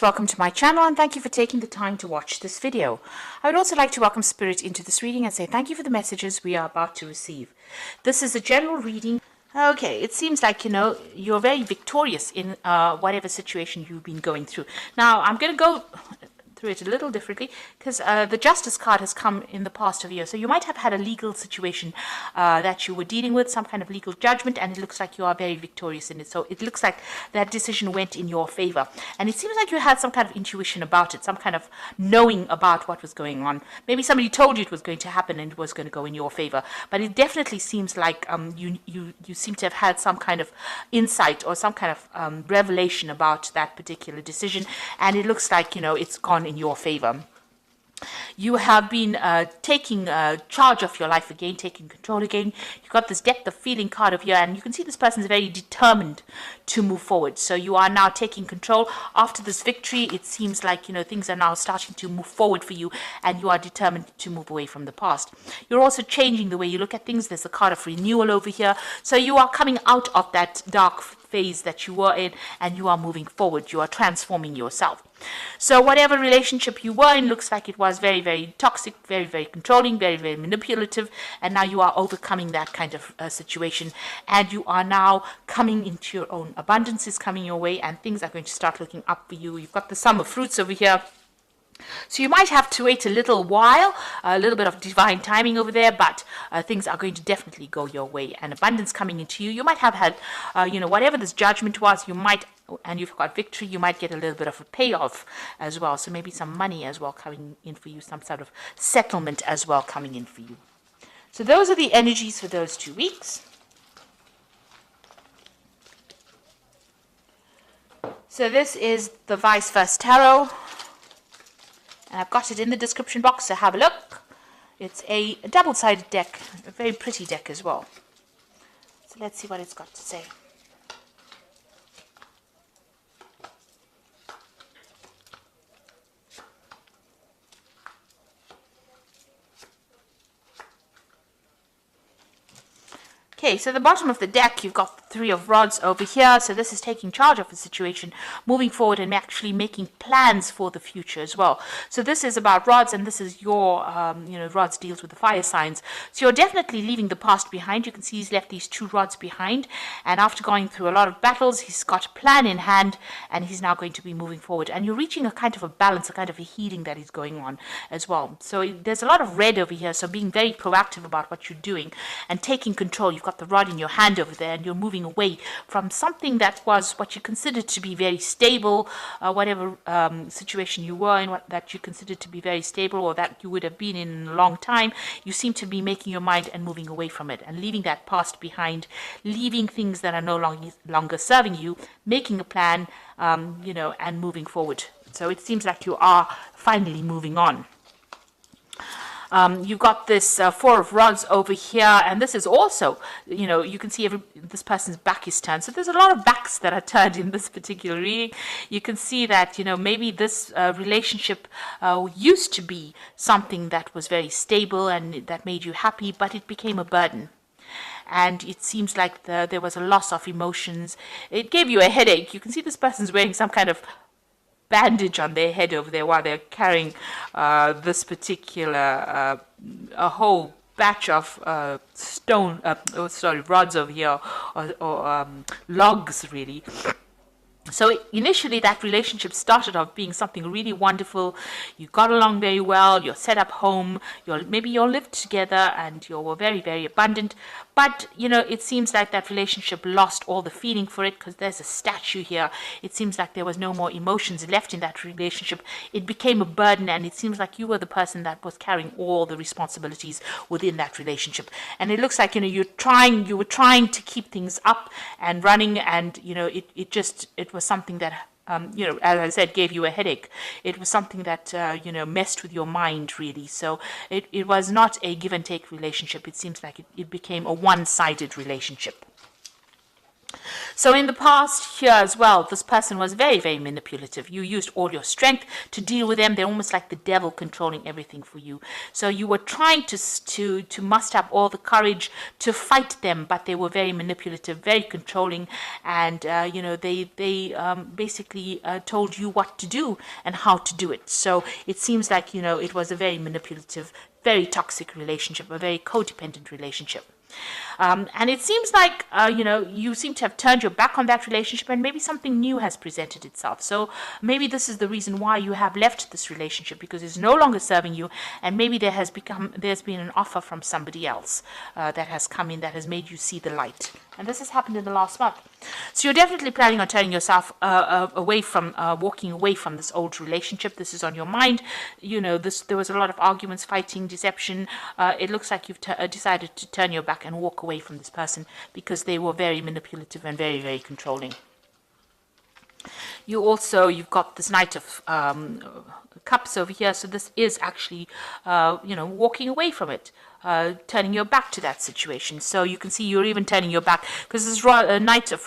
Welcome to my channel and thank you for taking the time to watch this video. I would also like to welcome Spirit into this reading and say thank you for the messages we are about to receive. This is a general reading. Okay, it seems like, you're very victorious in whatever situation you've been going through. Now, I'm going to go through it a little differently because the Justice card has come in the past of year. So you might have had a legal situation that you were dealing with, some kind of legal judgment, and it looks like you are very victorious in it. So it looks like that decision went in your favor. And it seems like you had some kind of intuition about it, some kind of knowing about what was going on. Maybe somebody told you it was going to happen and it was going to go in your favor. But it definitely seems like you seem to have had some kind of insight or some kind of revelation about that particular decision. And it looks like, it's gone in your favor. You have been taking charge of your life again, taking control again. You've got this depth of feeling card of here, and you can see this person is very determined to move forward. So you are now taking control. After this victory, it seems like, things are now starting to move forward for you, and you are determined to move away from the past. You're also changing the way you look at things. There's a card of renewal over here. So you are coming out of that dark phase that you were in, and you are moving forward. You are transforming yourself. So whatever relationship you were in looks like it was very, very toxic, very, very controlling, very, very manipulative, and now you are overcoming that kind of situation, and you are now coming into your own. Abundance is coming your way, and things are going to start looking up for you. You've got the summer fruits over here. So you might have to wait a little while, a little bit of divine timing over there, but things are going to definitely go your way, and abundance coming into you. You might have had, whatever this judgment was, you might, and you've got victory, you might get a little bit of a payoff as well. So maybe some money as well coming in for you, some sort of settlement as well coming in for you. So those are the energies for those 2 weeks. So this is the Vice Versa Tarot. And I've got it in the description box, so have a look. It's a double-sided deck, a very pretty deck as well. So let's see what it's got to say. Okay, so the bottom of the deck, you've got the 3 of Rods over here. So this is taking charge of the situation, moving forward and actually making plans for the future as well. So this is about Rods, and this is your, Rods deals with the fire signs. So you're definitely leaving the past behind. You can see he's left these 2 rods behind. And after going through a lot of battles, he's got a plan in hand, and he's now going to be moving forward. And you're reaching a kind of a balance, a kind of a healing that is going on as well. So there's a lot of red over here. So being very proactive about what you're doing and taking control. You've got the rod in your hand over there, and you're moving away from something that was what you considered to be very stable, whatever situation you were in, that you considered to be very stable, or that you would have been in a long time. You seem to be making your mind and moving away from it and leaving that past behind, leaving things that are no longer serving you, making a plan, and moving forward. So it seems like you are finally moving on. You've got this 4 of Rods over here, and this is also, you can see this person's back is turned. So there's a lot of backs that are turned in this particular reading. You can see that, maybe this relationship used to be something that was very stable and that made you happy, but it became a burden. And it seems like there was a loss of emotions. It gave you a headache. You can see this person's wearing some kind of bandage on their head over there while they're carrying this particular a whole batch of rods over here, or logs really. So initially that relationship started off being something really wonderful. You got along very well, you're set up home, maybe you all lived together and you were very, very abundant. But, it seems like that relationship lost all the feeling for it, because there's a statue here. It seems like there was no more emotions left in that relationship. It became a burden, and it seems like you were the person that was carrying all the responsibilities within that relationship. And it looks like, you were trying to keep things up and running, and, it was something that as I said, gave you a headache. It was something that, messed with your mind, really. So it was not a give and take relationship. It seems like it became a one-sided relationship. So in the past here as well, this person was very, very manipulative. You used all your strength to deal with them. They're almost like the devil controlling everything for you. So you were trying to muster up all the courage to fight them, but they were very manipulative, very controlling, and they basically told you what to do and how to do it. So it seems like it was a very manipulative, very toxic relationship, a very codependent relationship. And it seems like, you seem to have turned your back on that relationship, and maybe something new has presented itself. So maybe this is the reason why you have left this relationship, because it's no longer serving you, and maybe there's been an offer from somebody else that has come in that has made you see the light. And this has happened in the last month. So you're definitely planning on turning yourself walking away from this old relationship. This is on your mind. There was a lot of arguments, fighting, deception. It looks like you've decided to turn your back and walk away from this person because they were very manipulative and very, very controlling. You've got this Knight of Cups over here. So this is actually, walking away from it. Turning your back to that situation. So you can see you're even turning your back, because this Knight of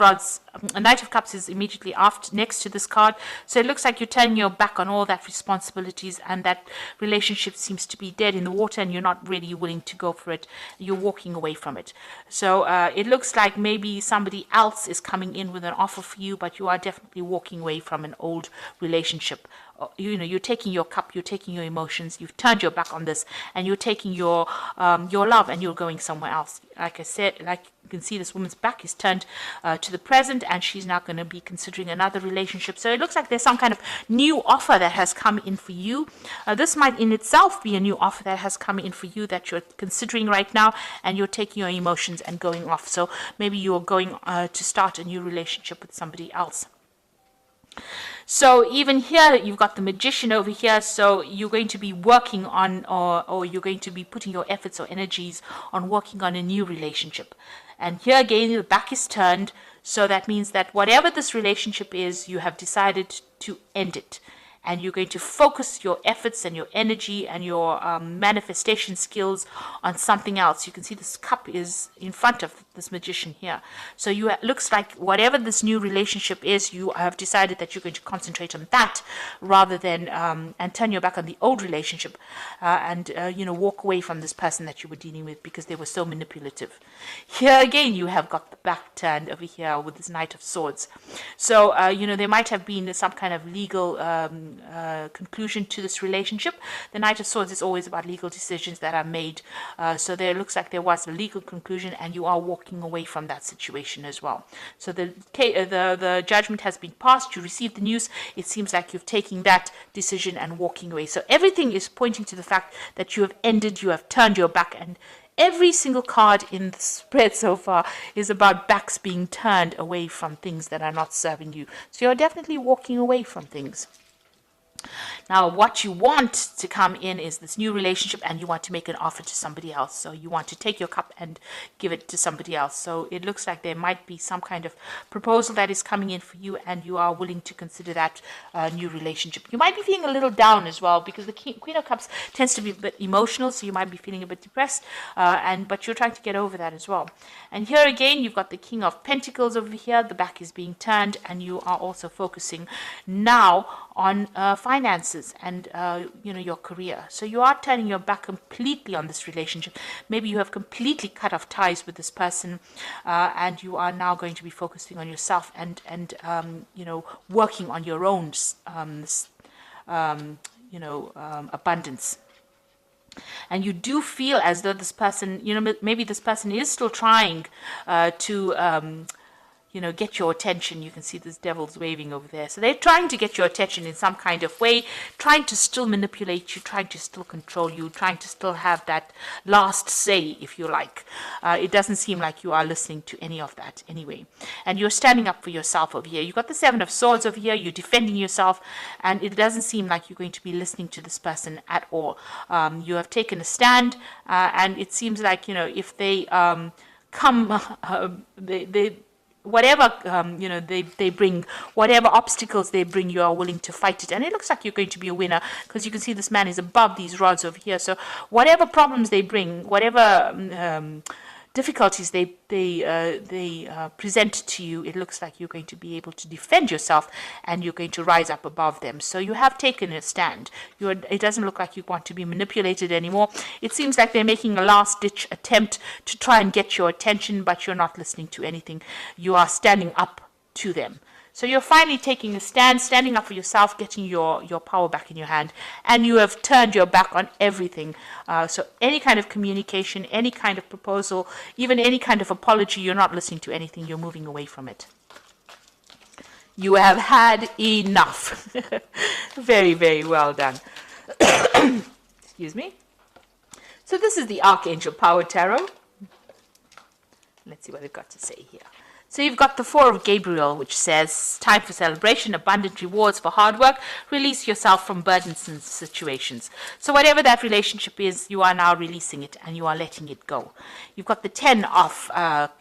Cups is immediately next to this card. So it looks like you're turning your back on all that responsibilities, and that relationship seems to be dead in the water, and you're not really willing to go for it. You're walking away from it. So it looks like maybe somebody else is coming in with an offer for you, but you are definitely walking away from an old relationship. You're taking your cup, you're taking your emotions, you've turned your back on this, and you're taking your love, and you're going somewhere else. Like I said, like you can see, this woman's back is turned to the present, and she's now going to be considering another relationship. So it looks like there's some kind of new offer that has come in for you. This might in itself be a new offer that has come in for you that you're considering right now, and you're taking your emotions and going off. So maybe you're going to start a new relationship with somebody else. So even here, you've got the Magician over here. So you're going to be working on, or you're going to be putting your efforts or energies on working on a new relationship. And here again, the back is turned. So that means that whatever this relationship is, you have decided to end it. And you're going to focus your efforts and your energy and your manifestation skills on something else. You can see this cup is in front of this Magician here. So it looks like whatever this new relationship is, you have decided that you're going to concentrate on that rather than and turn your back on the old relationship and walk away from this person that you were dealing with because they were so manipulative. Here again, you have got the back turned over here with this Knight of Swords. So there might have been some kind of legal conclusion to this relationship. The Knight of Swords is always about legal decisions that are made. So there looks like there was a legal conclusion, and you are walking away from that situation as well. So the judgment has been passed. You received the news. It seems like you've taken that decision and walking away. So everything is pointing to the fact that you have turned your back, and every single card in the spread so far is about backs being turned away from things that are not serving you. So you're definitely walking away from things. Now, what you want to come in is this new relationship, and you want to make an offer to somebody else. So you want to take your cup and give it to somebody else. So it looks like there might be some kind of proposal that is coming in for you, and you are willing to consider that new relationship. You might be feeling a little down as well, because the Queen of Cups tends to be a bit emotional, so you might be feeling a bit depressed, but you're trying to get over that as well. And here again, you've got the King of Pentacles over here. The back is being turned, and you are also focusing now on finances and your career. So you are turning your back completely on this relationship. Maybe you have completely cut off ties with this person, and you are now going to be focusing on yourself and working on your own abundance. And you do feel as though this person, maybe this person is still trying to get your attention. You can see this devil's waving over there. So they're trying to get your attention in some kind of way, trying to still manipulate you, trying to still control you, trying to still have that last say, if you like. It doesn't seem like you are listening to any of that anyway. And you're standing up for yourself over here. You've got the Seven of Swords over here. You're defending yourself, and it doesn't seem like you're going to be listening to this person at all. You have taken a stand, and it seems like, if they whatever they bring, whatever obstacles they bring, you are willing to fight it. And it looks like you're going to be a winner, because you can see this man is above these rods over here. So whatever problems they bring, whatever difficulties they present to you, it looks like you're going to be able to defend yourself and you're going to rise up above them. So you have taken a stand. It doesn't look like you want to be manipulated anymore. It seems like they're making a last-ditch attempt to try and get your attention, but you're not listening to anything. You are standing up to them. So you're finally taking a stand, standing up for yourself, getting your power back in your hand, and you have turned your back on everything. So any kind of communication, any kind of proposal, even any kind of apology, you're not listening to anything, you're moving away from it. You have had enough. Very, very well done. Excuse me. So this is the Archangel Power Tarot. Let's see what they've got to say here. So you've got the Four of Gabriel, which says, time for celebration, abundant rewards for hard work, release yourself from burdensome situations. So whatever that relationship is, you are now releasing it and you are letting it go. You've got the 10 of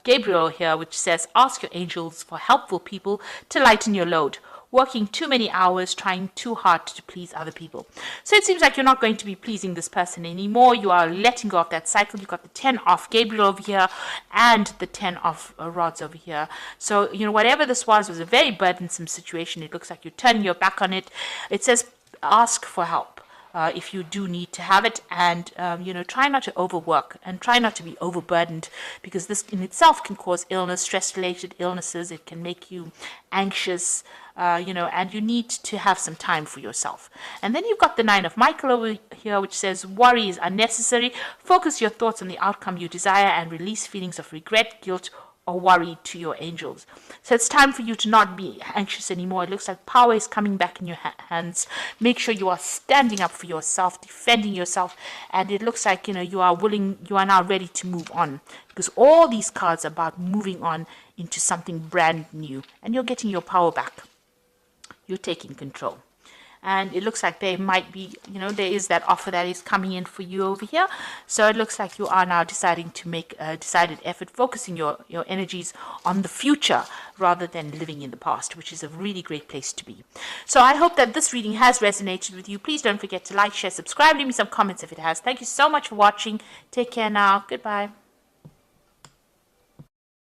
Gabriel here, which says, ask your angels for helpful people to lighten your load. Working too many hours, trying too hard to please other people. So it seems like you're not going to be pleasing this person anymore. You are letting go of that cycle. You've got the 10 of Gabriel over here and the 10 of rods over here. So, whatever this was a very burdensome situation. It looks like you're turning your back on it. It says, ask for help. If you do need to have it, and try not to overwork and try not to be overburdened, because this in itself can cause illness, stress-related illnesses. It can make you anxious, and you need to have some time for yourself. And then you've got the 9 of Michael over here, which says worry is unnecessary. Focus your thoughts on the outcome you desire and release feelings of regret, guilt, or worry to your angels. So it's time for you to not be anxious anymore. It looks like power is coming back in your hands. Make sure you are standing up for yourself, defending yourself, and it looks like you are now ready to move on, because all these cards are about moving on into something brand new, and you're getting your power back. You're taking control. And it looks like there might be, there is that offer that is coming in for you over here. So it looks like you are now deciding to make a decided effort, focusing your energies on the future rather than living in the past, which is a really great place to be. So I hope that this reading has resonated with you. Please don't forget to like, share, subscribe, leave me some comments if it has. Thank you so much for watching. Take care now. Goodbye.